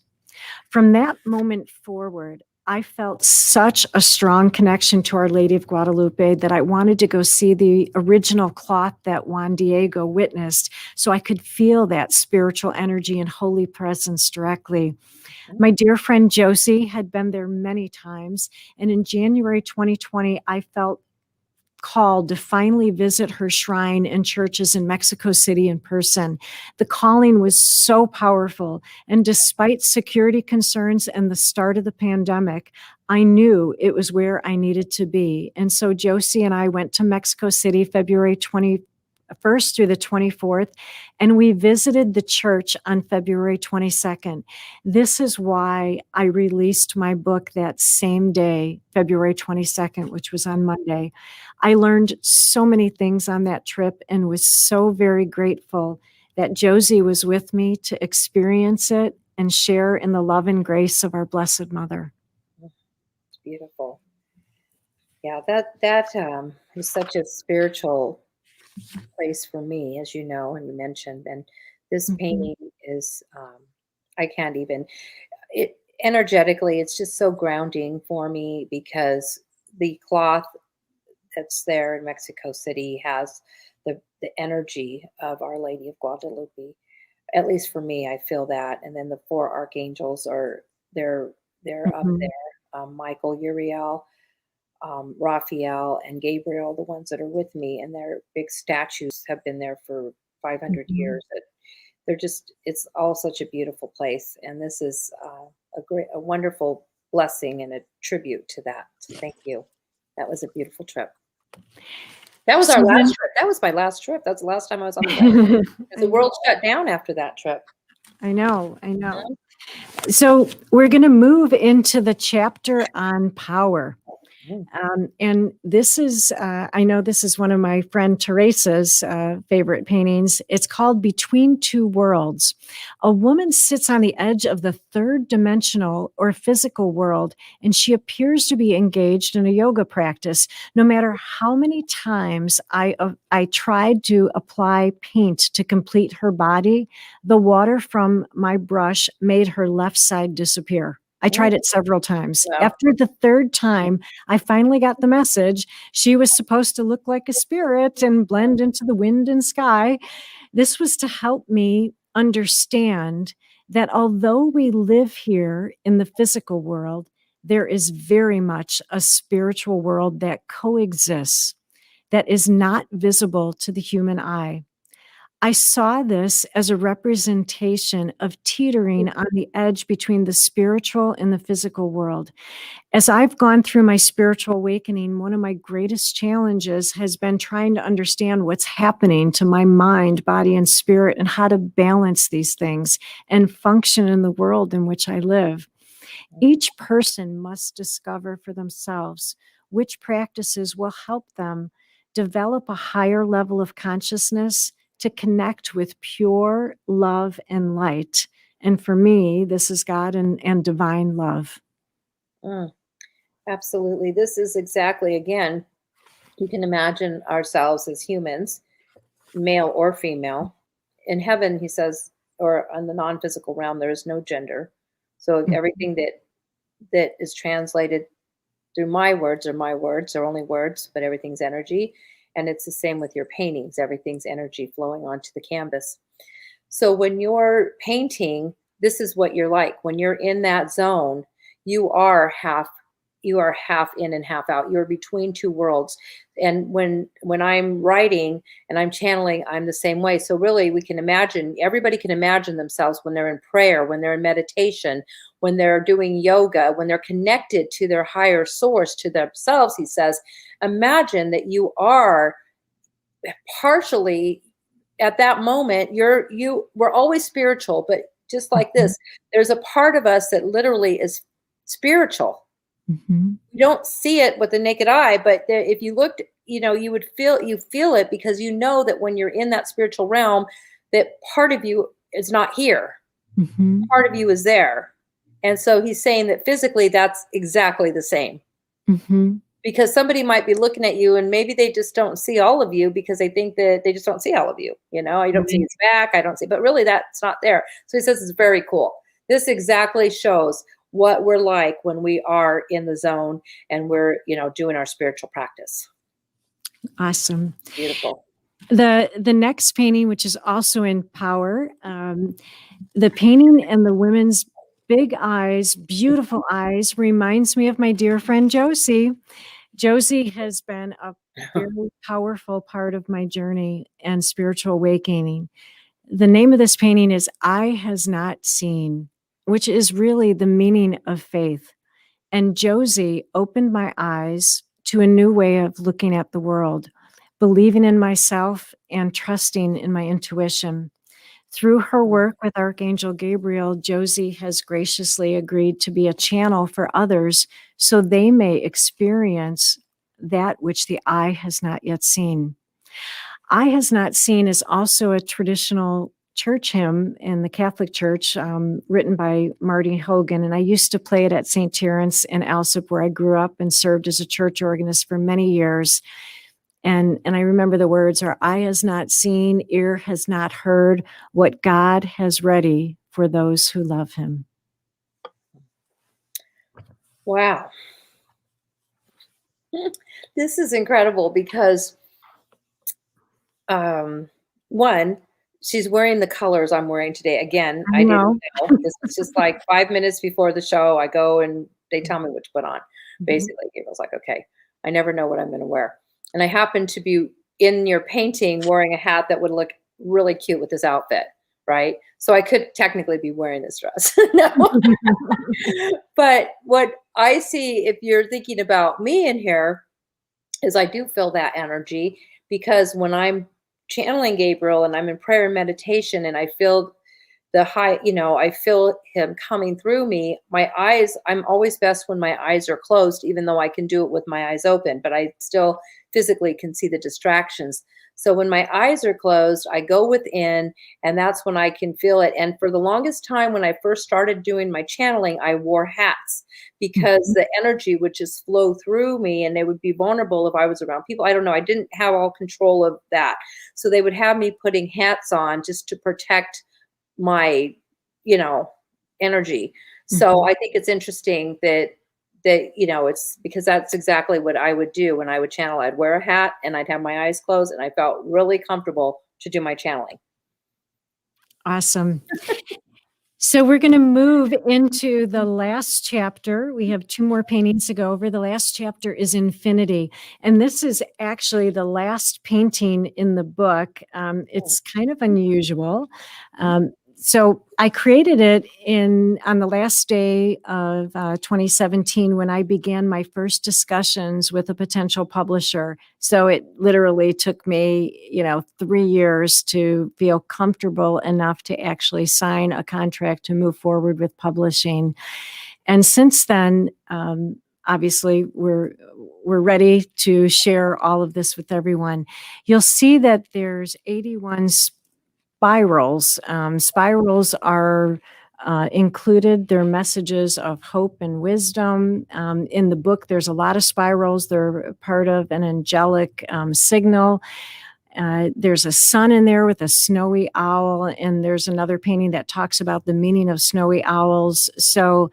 From that moment forward, I felt such a strong connection to Our Lady of Guadalupe that I wanted to go see the original cloth that Juan Diego witnessed so I could feel that spiritual energy and holy presence directly. My dear friend Josie had been there many times, and in January 2020, I felt called to finally visit her shrine and churches in Mexico City in person. The calling was so powerful, and despite security concerns and the start of the pandemic, I knew it was where I needed to be. And so Josie and I went to Mexico City February 21st through the 24th, and we visited the church on February 22nd. This is why I released my book that same day, February 22nd, which was on Monday. I learned so many things on that trip and was so very grateful that Josie was with me to experience it and share in the love and grace of our Blessed Mother. It's beautiful. Yeah, that is such a spiritual place for me, as you know, and you mentioned. And this painting is, I can't even, it energetically, it's just so grounding for me because the cloth that's there in Mexico City has the energy of Our Lady of Guadalupe. At least for me, I feel that. And then the four archangels they're up there. Michael, Uriel, Raphael, and Gabriel, the ones that are with me, and their big statues have been there for 500 years. They're just, it's all such a beautiful place. And this is a wonderful blessing and a tribute to that. So thank you. That was a beautiful trip. That was our last trip. That was my last trip. That's the last time I was on the road. The world shut down after that trip. I know. So we're going to move into the chapter on power. And this is, I know this is one of my friend Teresa's favorite paintings. It's called Between Two Worlds. A woman sits on the edge of the third dimensional or physical world, and she appears to be engaged in a yoga practice. No matter how many times I tried to apply paint to complete her body, the water from my brush made her left side disappear. I tried it several times. Wow. After the third time, I finally got the message. She was supposed to look like a spirit and blend into the wind and sky. This was to help me understand that although we live here in the physical world, there is very much a spiritual world that coexists, that is not visible to the human eye. I saw this as a representation of teetering on the edge between the spiritual and the physical world. As I've gone through my spiritual awakening, one of my greatest challenges has been trying to understand what's happening to my mind, body, and spirit, and how to balance these things and function in the world in which I live. Each person must discover for themselves which practices will help them develop a higher level of consciousness to connect with pure love and light. And for me, this is God and divine love. Absolutely. This is exactly, again, you can imagine ourselves as humans male or female. In heaven, he says, or on the non-physical realm, there is no gender. So everything that is translated through my words are only words, but everything's energy. And it's the same with your paintings. Everything's energy flowing onto the canvas. So when you're painting, this is what you're like. When you're in that zone, you are half in and half out. You're between two worlds. And when I'm writing and I'm channeling, I'm the same way. So really everybody can imagine themselves when they're in prayer, when they're in meditation, when they're doing yoga, when they're connected to their higher source, to themselves, he says, imagine that you are partially at that moment, we're always spiritual, but just like this, there's a part of us that literally is spiritual. You don't see it with the naked eye, but if you looked, you feel it, because you know that when you're in that spiritual realm, that part of you is not here. Part of you is there. And so he's saying that physically, that's exactly the same. Because somebody might be looking at you and maybe they just don't see all of you because they think that they just don't see all of you. I don't see his back. I don't see, but really that's not there. So he says it's very cool. This exactly shows what we're like when we are in the zone and we're, doing our spiritual practice. Awesome. Beautiful. The next painting, which is also in power, the painting and the women's big eyes, beautiful eyes, reminds me of my dear friend Josie. Josie has been a very powerful part of my journey and spiritual awakening. The name of this painting is Eye Has Not Seen, which is really the meaning of faith. And Josie opened my eyes to a new way of looking at the world, believing in myself and trusting in my intuition. Through her work with Archangel Gabriel, Josie has graciously agreed to be a channel for others so they may experience that which the eye has not yet seen. Eye Has Not Seen is also a traditional church hymn in the Catholic Church, written by Marty Hogan. And I used to play it at St. Terence in Alsip, where I grew up and served as a church organist for many years. And I remember the words are, eye has not seen, ear has not heard what God has ready for those who love him. Wow. This is incredible because, one, she's wearing the colors I'm wearing today. Again, I didn't know. This is just like 5 minutes before the show. I go and they tell me what to put on. Basically, Gabriel's like, okay, I never know what I'm going to wear. And I happen to be in your painting wearing a hat that would look really cute with this outfit, right? So I could technically be wearing this dress. No. But what I see, if you're thinking about me in here, is I do feel that energy, because when I'm channeling Gabriel and I'm in prayer and meditation and I feel the high, I feel him coming through me, my eyes, I'm always best when my eyes are closed, even though I can do it with my eyes open, but I still physically can see the distractions. So when my eyes are closed, I go within, and that's when I can feel it. And for the longest time, when I first started doing my channeling, I wore hats because the energy would just flow through me and they would be vulnerable if I was around people. I don't know. I didn't have all control of that. So they would have me putting hats on just to protect my, energy. So I think it's interesting that it's because that's exactly what I would do when I would channel. I'd wear a hat and I'd have my eyes closed and I felt really comfortable to do my channeling. Awesome. So we're going to move into the last chapter. We have 2 more paintings to go over. The last chapter is Infinity. And this is actually the last painting in the book. It's kind of unusual. So I created it on the last day of 2017 when I began my first discussions with a potential publisher. So it literally took me, 3 years to feel comfortable enough to actually sign a contract to move forward with publishing. And since then, obviously, we're ready to share all of this with everyone. You'll see that there's 81 spirals. Spirals are included. They're messages of hope and wisdom. In the book, there's a lot of spirals. They're part of an angelic signal. There's a sun in there with a snowy owl, and there's another painting that talks about the meaning of snowy owls. So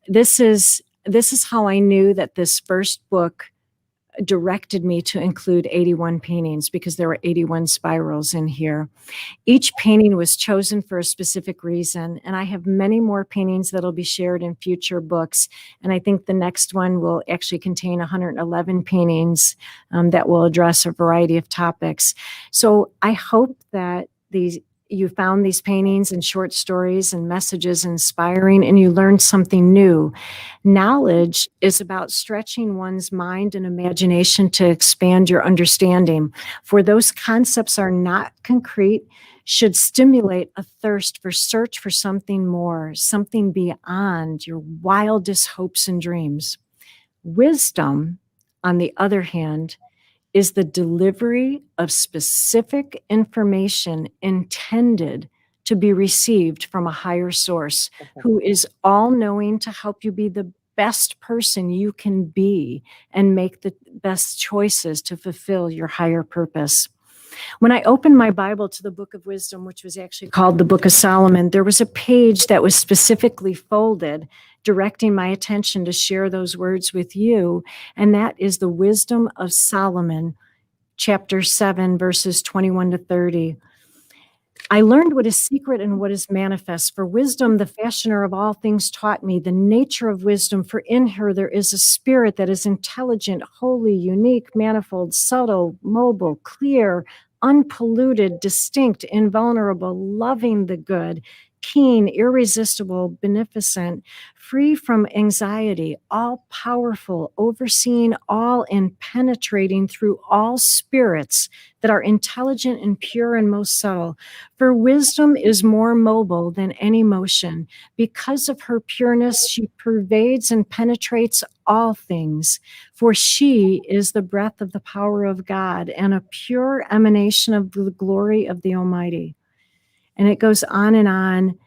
this is how I knew that this first book directed me to include 81 paintings, because there were 81 spirals in here. Each painting was chosen for a specific reason, and I have many more paintings that'll be shared in future books. And I think the next one will actually contain 111 paintings that will address a variety of topics. So I hope that you found these paintings and short stories and messages inspiring, and you learned something new. Knowledge is about stretching one's mind and imagination to expand your understanding. For those concepts are not concrete, should stimulate a thirst for search for something more, something beyond your wildest hopes and dreams. Wisdom, on the other hand, is the delivery of specific information intended to be received from a higher source who is all-knowing to help you be the best person you can be and make the best choices to fulfill your higher purpose. When I opened my Bible to the Book of Wisdom, which was actually called the Book of Solomon, there was a page that was specifically folded, directing my attention to share those words with you, and that is the Wisdom of Solomon, chapter 7, verses 21 to 30. I learned what is secret and what is manifest. For wisdom, the fashioner of all things taught me the nature of wisdom, for in her there is a spirit that is intelligent, holy, unique, manifold, subtle, mobile, clear, unpolluted, distinct, invulnerable, loving the good, keen, irresistible, beneficent, free from anxiety, all-powerful, overseeing all and penetrating through all spirits that are intelligent and pure and most subtle. For wisdom is more mobile than any motion. Because of her pureness, she pervades and penetrates all things. For she is the breath of the power of God and a pure emanation of the glory of the Almighty. And it goes on and on.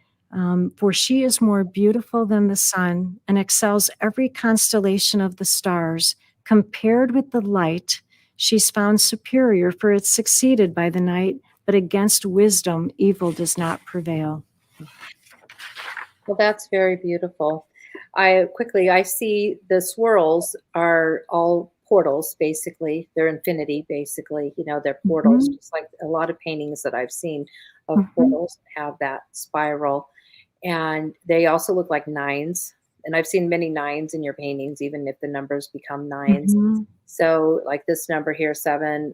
For she is more beautiful than the sun and excels every constellation of the stars. Compared with the light, she's found superior, for it's succeeded by the night, but against wisdom, evil does not prevail. Well, that's very beautiful. I see the swirls are all portals, basically. They're infinity, basically. They're portals, just like a lot of paintings that I've seen of portals have that spiral. And they also look like nines. And I've seen many nines in your paintings, even if the numbers become nines. So like this number here, 7,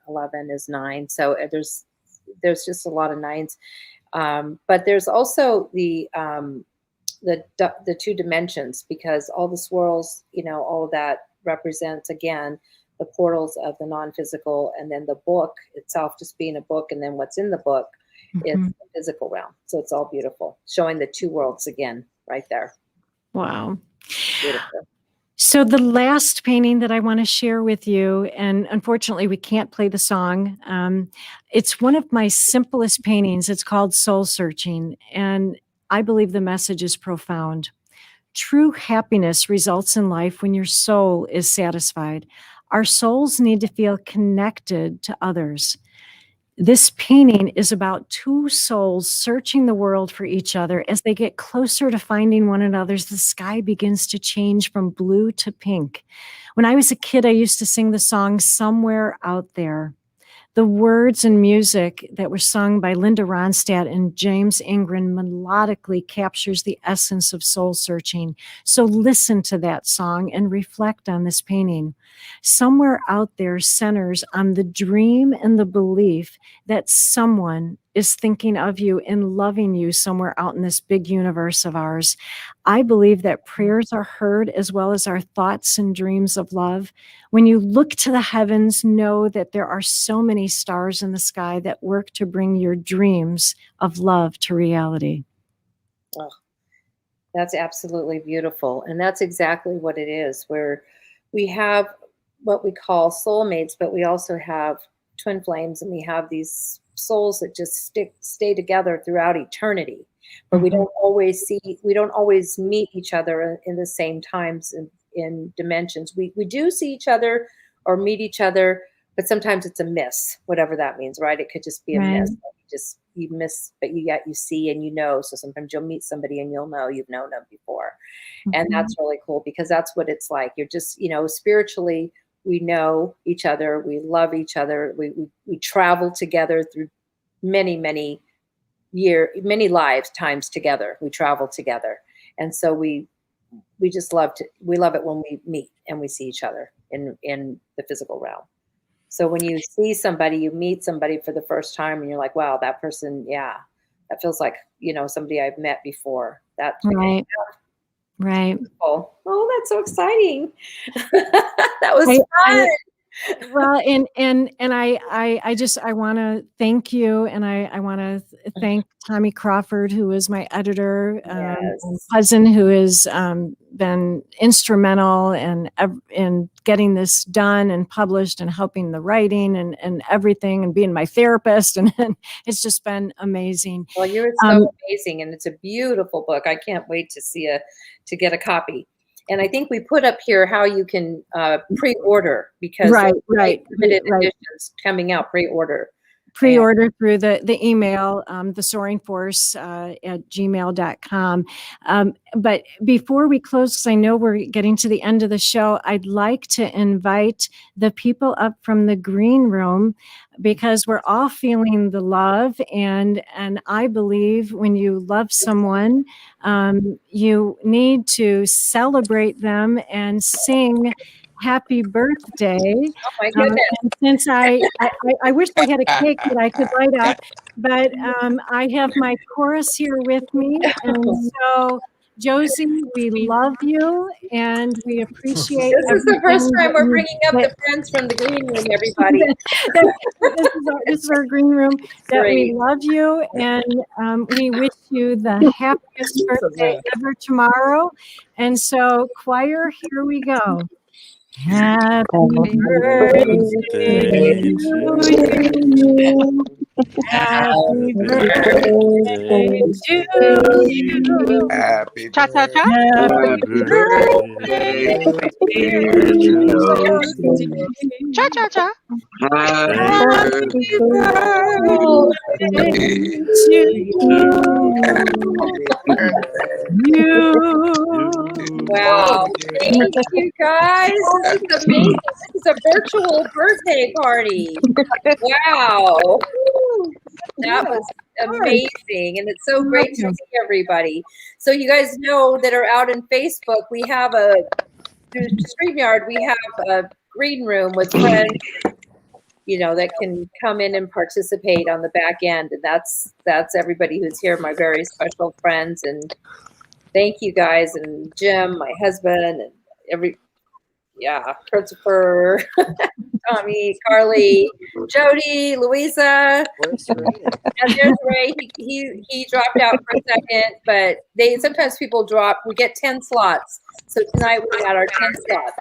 11 is 9. So there's just a lot of nines. But there's also the two dimensions, because all the swirls, all of that represents, again, the portals of the non-physical, and then the book itself just being a book, and then what's in the book is the physical realm. So it's all beautiful, showing the two worlds again right there. Wow. Beautiful. So the last painting that I want to share with you, and unfortunately we can't play the song, it's one of my simplest paintings. It's called Soul Searching, and I believe the message is profound. True happiness results in life when your soul is satisfied. Our souls need to feel connected to others. This painting is about two souls searching the world for each other. As they get closer to finding one another, the sky begins to change from blue to pink. When I was a kid, I used to sing the song Somewhere Out There. The words and music that were sung by Linda Ronstadt and James Ingram melodically captures the essence of soul searching. So listen to that song and reflect on this painting. Somewhere Out There centers on the dream and the belief that someone is thinking of you and loving you somewhere out in this big universe of ours. I believe that prayers are heard as well as our thoughts and dreams of love. When you look to the heavens, know that there are so many stars in the sky that work to bring your dreams of love to reality. Oh, that's absolutely beautiful. And that's exactly what it is, where we have what we call soulmates, but we also have twin flames, and we have these souls that just stay together throughout eternity. But we don't always meet each other in the same times in dimensions. We do see each other or meet each other, but sometimes it's a miss, whatever that means, right? It could just be a Right. miss. You miss, but you see and you know. So sometimes you'll meet somebody and you'll know you've known them before. And that's really cool because that's what it's like. You're just, spiritually, we know each other. We love each other. We travel together through many lifetimes together. We travel together. And so we love it when we meet and we see each other in the physical realm. So when you see somebody, you meet somebody for the first time and you're like, wow, that person, yeah, that feels like, somebody I've met before. That's Right. Right. cool. Oh, that's so exciting. That was fun. Well, and I want to thank you, and I want to thank Tommy Crawford, who is my editor, and cousin, who has been instrumental in getting this done and published, and helping the writing and everything, and being my therapist, and it's just been amazing. Well, you're so amazing, and it's a beautiful book. I can't wait to get a copy. And I think we put up here how you can pre-order because limited editions coming out, pre-order through the email, the soaring force at gmail.com. But before we close, because I know we're getting to the end of the show, I'd like to invite the people up from the green room, because we're all feeling the love. And I believe when you love someone, you need to celebrate them and sing happy birthday. Oh my goodness. And since I wish I had a cake that I could light up, but I have my chorus here with me. And so, Josie, we love you and we appreciate This is the first time we're bringing up the friends from the green room, everybody. This is our green room. That we love you, and we wish you the happiest birthday ever tomorrow. And so, choir, here we go. Happy birthday to you. Happy birthday to you. Happy Cha cha cha. Happy birthday, dear Josie. Cha cha cha. Happy birthday to you. Wow. Thank you guys. This is amazing. This is a virtual birthday party. Wow. That was amazing. And it's so great to see everybody. So you guys know that are out in Facebook, we have through StreamYard, we have a green room with friends, that can come in and participate on the back end. And that's everybody who's here, my very special friends. And thank you guys, and Jim, my husband, and Christopher, Tommy, Carly, Jody, Louisa, and there's Ray. He dropped out for a second, but sometimes people drop. We get 10 slots, so tonight we got our 10 slots.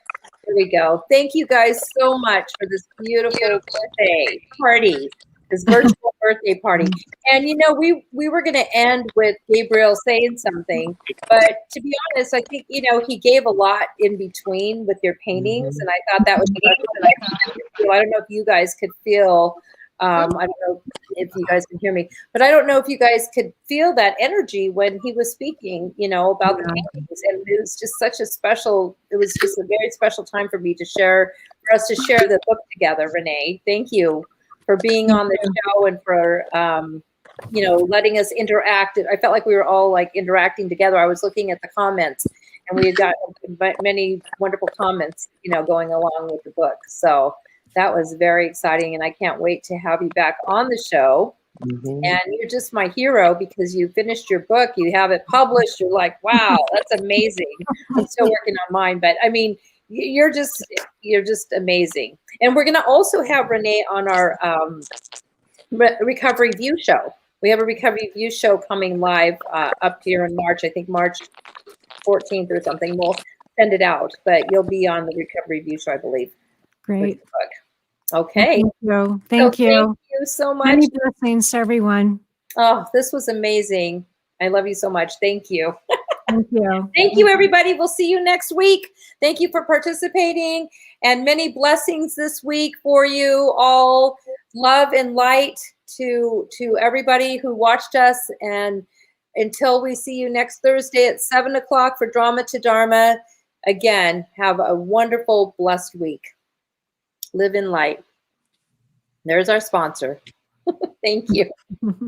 There we go. Thank you guys so much for this beautiful birthday party. This virtual birthday party. And we were going to end with Gabriel saying something, but to be honest, I think he gave a lot in between with your paintings, and I thought that was special. I don't know if you guys could feel I don't know if you guys can hear me, but I don't know if you guys could feel that energy when he was speaking, about the paintings. And it was just it was just a very special time for us to share the book together. Renee, thank you for being on the show and for, letting us interact. I felt like we were all interacting together. I was looking at the comments, and we had got many wonderful comments, going along with the book. So that was very exciting, and I can't wait to have you back on the show. Mm-hmm. And you're just my hero because you finished your book. You have it published. You're like, wow, that's amazing. I'm still working on mine, but I mean, you're just amazing. And we're going to also have Renee on our Recovery View show. We have a Recovery View show coming live up here in March. I think March 14th or something. We'll send it out, but you'll be on the Recovery View show, I believe. Great. Okay. Thank you. Thank you so much. Many blessings, everyone. Oh, this was amazing. I love you so much. Thank you. Thank you. Thank you, everybody. We'll see you next week. Thank you for participating, and many blessings this week for you all. Love and light to everybody who watched us. And until we see you next Thursday at 7 o'clock for Drama to Dharma, again, have a wonderful, blessed week. Live in light. There's our sponsor. Thank you.